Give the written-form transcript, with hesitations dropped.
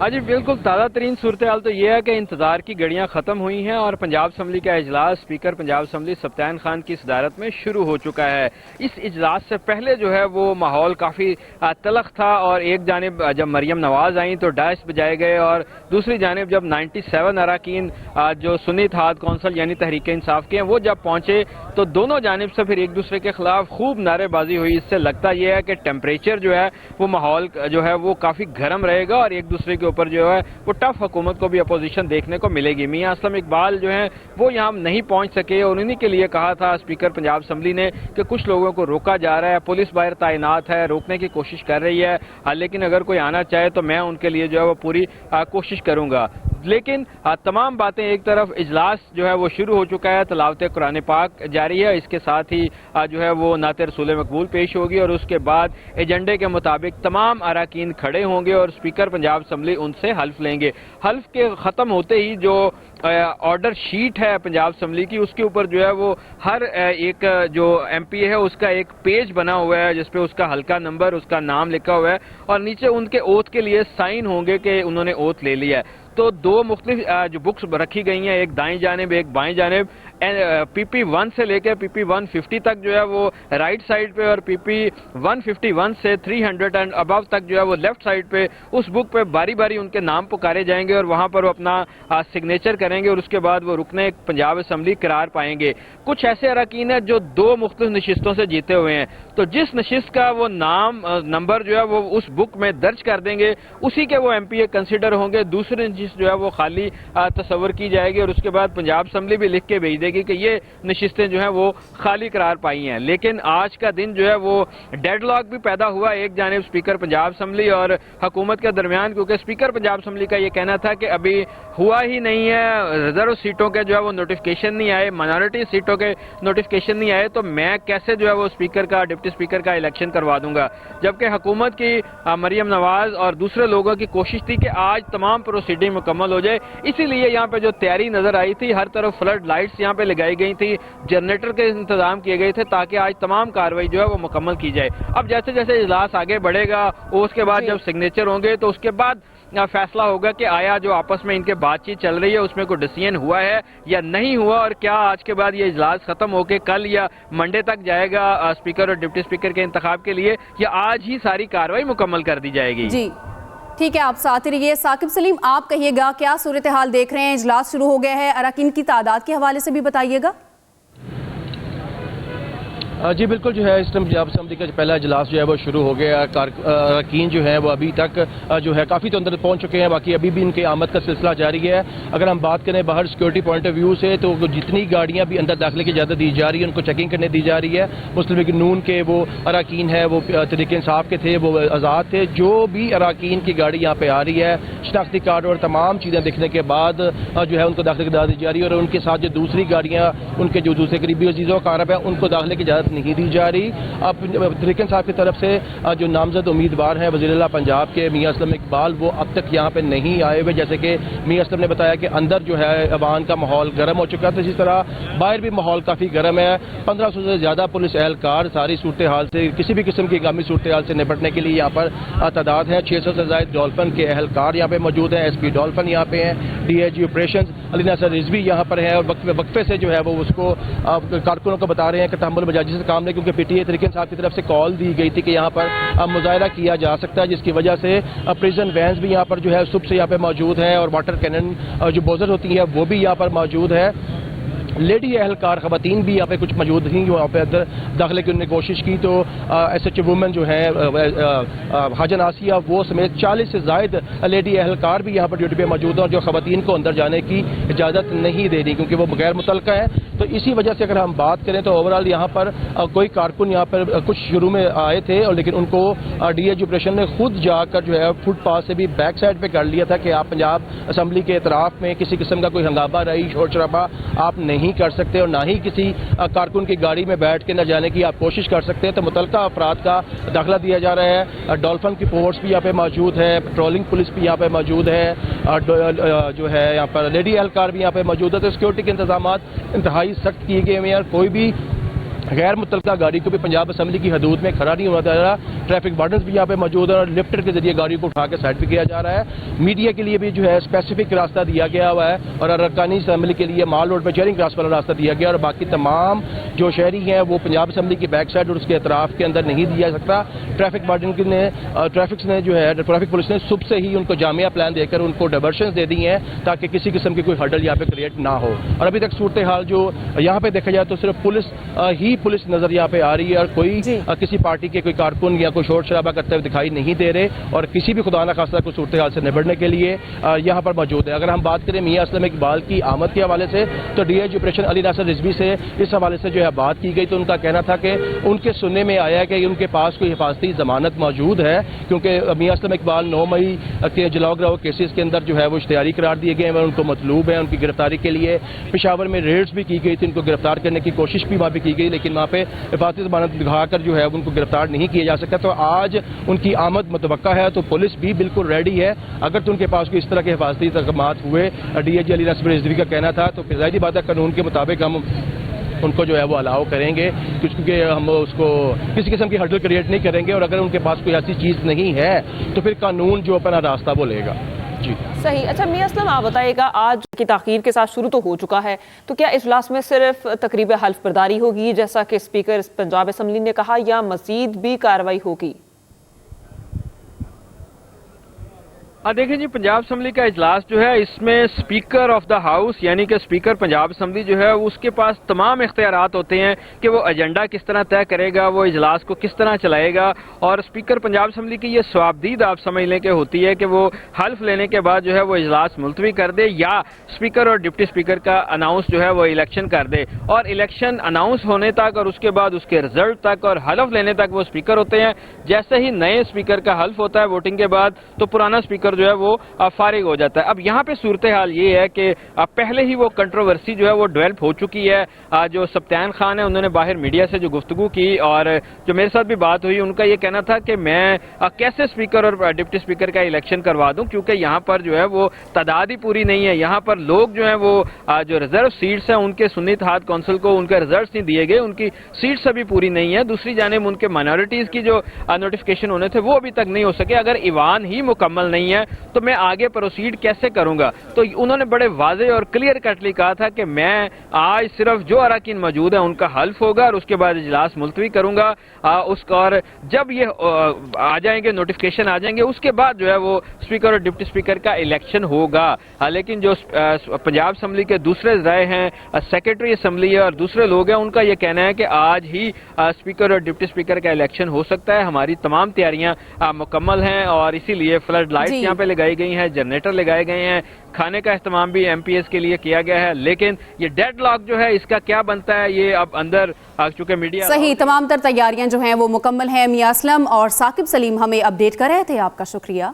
हाँ जी, बिल्कुल ताज़ा तरीन सूरत हाल तो ये है कि इंतजार की घड़ियां खत्म हुई हैं और पंजाब असम्बली का इजलास स्पीकर पंजाब असम्बली सप्तान खान की सदारत में शुरू हो चुका है। इस इजलास से पहले जो है वो माहौल काफ़ी तलख था और एक जानिब जब मरियम नवाज आई तो डायस बजाए गए और दूसरी जानिब जब 97 अरकान जो सुन्नी इत्तेहाद कौंसिल यानी तहरीक इंसाफ के हैं वो जब पहुंचे तो दोनों जानिब से फिर एक दूसरे के खिलाफ खूब नारेबाजी हुई। इससे लगता यह है कि टेम्परेचर जो है वो माहौल जो है वो काफ़ी गर्म रहेगा और एक दूसरे के ऊपर जो है वो टफ हुकूमत को भी अपोजिशन देखने को मिलेगी। मियां असलम इकबाल जो है वो यहाँ नहीं पहुंच सके और उन्हीं के लिए कहा था स्पीकर पंजाब असम्बली ने कि कुछ लोगों को रोका जा रहा है, पुलिस बाहर तैनात है, रोकने की कोशिश कर रही है, लेकिन अगर कोई आना चाहे तो मैं उनके लिए जो है वो पूरी कोशिश करूंगा। लेकिन तमाम बातें एक तरफ, इजलास जो है वो शुरू हो चुका है, तलावत कुरान पाक जारी है, इसके साथ ही जो है वो नाते रसूल मकबूल पेश होगी और उसके बाद एजेंडे के मुताबिक तमाम अरकान खड़े होंगे और स्पीकर पंजाब असम्बली उनसे हल्फ लेंगे। हल्फ के ख़त्म होते ही जो ऑर्डर शीट है पंजाब असम्बली की उसके ऊपर जो है वो हर एक जो MP है उसका एक पेज बना हुआ है जिसपे उसका हल्का नंबर, उसका नाम लिखा हुआ है और नीचे उनके ओथ के लिए साइन होंगे कि उन्होंने ओथ ले लिया है। तो दो मुख्तलिफ जो बुक्स रखी गई हैं, एक दाएं जानिब एक बाएं जानिब, PP 1 से लेकर PP 150 तक जो है वो राइट साइड पे और PP 151 से 300 एंड अबव तक जो है वो लेफ्ट साइड पे उस बुक पे बारी बारी उनके नाम पुकारे जाएंगे और वहां पर वो अपना सिग्नेचर करेंगे और उसके बाद वो रुकने पंजाब असम्बली करार पाएंगे। कुछ ऐसे अरकान है जो दो मुख्तलिफ नशिस्तों से जीते हुए हैं, तो जिस नशिस्त का वो नाम नंबर जो है वो उस बुक में दर्ज कर देंगे उसी के वो MPA कंसिडर होंगे। दूसरे नशिस्त जो है वो खाली तस्वर की जाएगी और उसके बाद पंजाब असम्बली भी लिख के भेज देगी कि ये नशिस्तें जो है वो खाली करार पाई हैं। लेकिन आज का दिन जो है वो डेडलॉक भी पैदा हुआ एक जानिब स्पीकर पंजाब असम्बली और हुकूमत के दरमियान, क्योंकि स्पीकर पंजाब असम्बली का ये कहना था कि अभी हुआ ही नहीं है, रिजर्व सीटों के जो है वो नोटिफिकेशन नहीं आए, माइनॉरिटी सीटों के नोटिफिकेशन नहीं आए, तो मैं कैसे जो है वो स्पीकर का, डिप्टी स्पीकर का इलेक्शन करवा दूंगा। जबकि हुकूमत की मरियम नवाज और दूसरे लोगों की कोशिश थी कि आज तमाम प्रोसीडिंग मुकम्मल हो जाए, इसीलिए यहाँ पे जो तैयारी नजर आई थी, हर तरफ फ्लड लाइट्स यहाँ पे लगाई गई थी, जनरेटर के इंतजाम किए गए थे ताकि आज तमाम कार्रवाई जो है वो मुकम्मल की जाए। अब जैसे जैसे इजलास आगे बढ़ेगा उसके बाद जब सिग्नेचर होंगे तो उसके बाद फैसला होगा कि आया जो आपस में इनके बातचीत चल रही है उसमें कोई डिसीजन हुआ है या नहीं हुआ और क्या आज के बाद ये इजलास खत्म होकर कल या मंडे तक जाएगा स्पीकर और डिप्टी स्पीकर के इंतखाब के लिए, या आज ही सारी कार्रवाई मुकम्मल कर दी जाएगी। जी ठीक है, आप साथ रहिए। साकिब सलीम, आप कहिएगा क्या सूरत हाल देख रहे हैं? इजलास शुरू हो गया है, अरकान की तादाद के हवाले से भी बताइएगा। जी बिल्कुल, जो है इस टाइम पंजाब असम्बली का पहला इजलास जो है वो शुरू हो गया। अरकान जो है वो अभी तक जो है काफ़ी तो अंदर पहुंच चुके हैं, बाकी अभी भी इनके आमद का सिलसिला जारी है। अगर हम बात करें बाहर सिक्योरिटी पॉइंट ऑफ व्यू से तो जितनी गाड़ियां भी अंदर दाखिले की इजाज़त दी जा रही है उनको चेकिंग करने दी जा रही है। मुस्लिम लीग नून के वो अरकान है वो तहरीक इंसाफ के थे, वो आज़ाद थे, जो भी अरकान की गाड़ी यहाँ पे आ रही है शनाख्ती कार्ड और तमाम चीज़ें देखने के बाद जो है उनको दाखिले की इजाज़त दी जा रही है और उनके साथ जो दूसरी गाड़ियाँ उनके जो दूसरे करीबी अजीज़ों कारब है उनको दाखिले की इजाज़त नहीं दी जा रही। अब तहरीक इंसाफ की तरफ से जो नामजद उम्मीदवार हैं वज़ीर-ए-आला पंजाब के मियां असलम इकबाल, वो अब तक यहाँ पे नहीं आए हुए। जैसे कि मियां असलम ने बताया कि अंदर जो है अवान का माहौल गर्म हो चुका था, इसी तरह बाहर भी माहौल काफ़ी गर्म है। 1500 से ज़्यादा पुलिस एहलकार सारी सूरत हाल से, किसी भी किस्म की हंगामी सूरत हाल से निपटने के लिए यहाँ पर तादाद है। 600 से ज़्यादा डॉल्फिन के एहलकार यहाँ पे मौजूद हैं, SP डॉल्फिन यहाँ पे हैं, DIG ऑपरेशन अली नासर रिजवी यहाँ पर है और वक्फे से जो है वो उसको कारकुनों को बता रहे हैं कि तहम्मुल मजाजी से काम लें, क्योंकि PTA तहरीक इंसाफ की तरफ से कॉल दी गई थी कि यहाँ पर मुजाहरा किया जा सकता है, जिसकी वजह से प्रिजन वैन्स भी यहाँ पर जो है सुबह से यहाँ पे मौजूद है और वाटर कैनन जो बोजर होती है वो भी यहाँ पर मौजूद है। लेडी एहलकार खवातीन भी यहाँ पे कुछ मौजूद थी जो यहाँ पे अंदर दाखिले की उन्होंने कोशिश की, तो SHO वुमेन जो है हाजन आसिया वो समेत 40 से ज़ायद लेडी एहलकार भी यहाँ पर ड्यूटी पे मौजूद हैं और जो खवातीन को अंदर जाने की इजाज़त नहीं दे रही क्योंकि वो गैर मुतलका है। तो इसी वजह से अगर हम बात करें तो ओवरऑल यहाँ पर कोई कारकुन यहाँ पर कुछ शुरू में आए थे और लेकिन उनको DIG ऑपरेशन ने खुद जाकर जो है फुटपाथ से भी बैक साइड पे कर लिया था कि आप पंजाब असम्बली के इतराफ़ में किसी किस्म का कोई हंगामा रही शोर शराबा आप नहीं कर सकते और ना ही किसी कारकुन की गाड़ी में बैठ के न जाने की आप कोशिश कर सकते हैं। तो मुतलका अफराद का दाखिला दिया जा रहा है। डॉल्फिन की फोर्स भी यहाँ पे मौजूद है, पेट्रोलिंग पुलिस भी यहाँ पे मौजूद है, जो है यहाँ पर लेडी एहलकार भी यहाँ पे मौजूद है। तो सिक्योरिटी के इंतजाम इंतहाई सख्त किए गए हैं। कोई भी गैर मुतलका गाड़ी को भी पंजाब असम्बली की हदूद में खड़ा नहीं होना जा रहा। ट्रैफिक वार्डन्स भी यहाँ पे मौजूद है और लिफ्टर के जरिए गाड़ी को उठा के साइड पे किया जा रहा है। मीडिया के लिए भी जो है स्पेसिफिक रास्ता दिया गया हुआ है और अरकानी असम्बली के लिए माल रोड पर चेयरिंग क्रॉस वाला रास्ता दिया गया और बाकी तमाम जो शहरी हैं वो पंजाब असम्बली की बैक साइड और उसके अतराफ के अंदर नहीं दिया जा सकता। ट्रैफिक वार्डन ने ट्रैफिक पुलिस ने सुबह से ही उनको जामिया प्लान देकर उनको डायवर्शन दे दी हैं ताकि किसी किस्म की कोई हर्डल यहाँ पे क्रिएट ना हो। और अभी तक सूरत हाल जो यहाँ पे देखा जाए तो सिर्फ पुलिस नजर यहाँ पे आ रही है और कोई किसी पार्टी के कोई कारकुन या कोई शोर शराबा करते हुए दिखाई नहीं दे रहे और किसी भी खुदा न खास्ता को सूरत हाल से निपटने के लिए यहाँ पर मौजूद है। अगर हम बात करें मियां असलम इकबाल की आमद के हवाले से तो डीआईजी ऑपरेशन अली नासर रिजवी से इस हवाले से जो है बात की गई तो उनका कहना था कि उनके सुनने में आया कि उनके पास कोई हिफाजती जमानत मौजूद है क्योंकि मियां असलम इकबाल 9 मई के जलाओ गिराओ केसेस के अंदर जो है वो इश्तिहारी करार दिए गए हैं। उनको मतलूब है, उनकी गिरफ्तारी के लिए पेशावर में रेड्स भी की गई थी, उनको गिरफ्तार करने की कोशिश भी वहाँ पे की गई लेकिन वहाँ पे हिफाजती जमानत दिखाकर जो है उनको गिरफ्तार नहीं किया जा सका। तो आज उनकी आमद मुतवक्का है तो पुलिस भी बिल्कुल रेडी है। अगर तो उनके पास कोई इस तरह के हिफाजती तहक़ीक़ात हुए, डीआईजी अली नासर रिजवी का कहना था तो ज़ाहिर बात है कानून के मुताबिक हम उनको जो है वो अलाउ करेंगे क्योंकि हम उसको किसी किस्म की हर्डल क्रिएट नहीं करेंगे और अगर उनके पास कोई ऐसी चीज़ नहीं है तो फिर कानून जो अपना रास्ता वो लेगा। जी सही। अच्छा मियां असलम आप बताइएगा, आज की ताख़ीर के साथ शुरू तो हो चुका है तो क्या इजलास में सिर्फ तकरीब हल्फ बर्दारी होगी जैसा कि स्पीकर पंजाब असम्बली ने कहा या मजीद भी कार्रवाई होगी? देखिए जी, पंजाब असम्बली का इजलास जो है इसमें स्पीकर ऑफ द हाउस यानी कि स्पीकर पंजाब असम्बली जो है उसके पास तमाम इख्तियारात होते हैं कि वो एजेंडा किस तरह तय करेगा, वो इजलास को किस तरह चलाएगा। और स्पीकर पंजाब असम्बली की ये स्वाबदीद आप समझ लें कि होती है कि वो हल्फ लेने के बाद जो है वो इजलास मुलतवी कर दे या स्पीकर और डिप्टी स्पीकर का अनाउंस जो है वो इलेक्शन कर दे और इलेक्शन अनाउंस होने तक और उसके बाद उसके रिजल्ट तक और हल्फ लेने तक वो स्पीकर होते हैं। जैसे ही नए स्पीकर का हल्फ होता है वोटिंग के बाद तो पुराना स्पीकर जो है वो फारिग हो जाता है। अब यहाँ पे सूरत हाल ये है कि पहले ही वो कंट्रोवर्सी जो है वो डेवलप हो चुकी है। जो सप्तान खान है उन्होंने बाहर मीडिया से जो गुफ्तगू की और जो मेरे साथ भी बात हुई उनका ये कहना था कि मैं कैसे स्पीकर और डिप्टी स्पीकर का इलेक्शन करवा दूं क्योंकि यहाँ पर जो है वो तादाद ही पूरी नहीं है। यहाँ पर लोग जो है वो जो रिजर्व सीट्स हैं उनके सुन्नी इत्तेहाद काउंसिल को उनके रिजल्ट नहीं दिए गए, उनकी सीट्स अभी पूरी नहीं है। दूसरी जानिब उनके माइनॉरिटीज की जो नोटिफिकेशन होने थे वो अभी तक नहीं हो सके। अगर ईवान ही मुकम्मल नहीं है तो मैं आगे प्रोसीड कैसे करूंगा? तो उन्होंने बड़े वाज़े और क्लियर कटली कहा था कि मैं आज सिर्फ जो अरकान मौजूद है उनका हल्फ होगा और उसके बाद इजलास मुलतवी करूंगा उसका और जब ये आ जाएंगे नोटिफिकेशन आ जाएंगे उसके बाद जो है वो स्पीकर और डिप्टी स्पीकर का इलेक्शन होगा। लेकिन जो पंजाब असम्बली के दूसरे राय हैं, सेक्रेटरी असम्बली है और दूसरे लोग हैं, उनका यह कहना है कि आज ही स्पीकर और डिप्टी स्पीकर का इलेक्शन हो सकता है। हमारी तमाम तैयारियां मुकम्मल हैं और इसीलिए फ्लड लाइट्स यहाँ पे लगाई गई हैं, जनरेटर लगाए गए हैं, खाने का इस्तेमाल भी एमपीएस के लिए किया गया है। लेकिन ये डेडलॉक जो है इसका क्या बनता है ये अब अंदर चूंकि मीडिया सही तमाम तर तैयारियां जो हैं वो मुकम्मल हैं। मियां असलम और साकिब सलीम हमें अपडेट कर रहे थे, आपका शुक्रिया।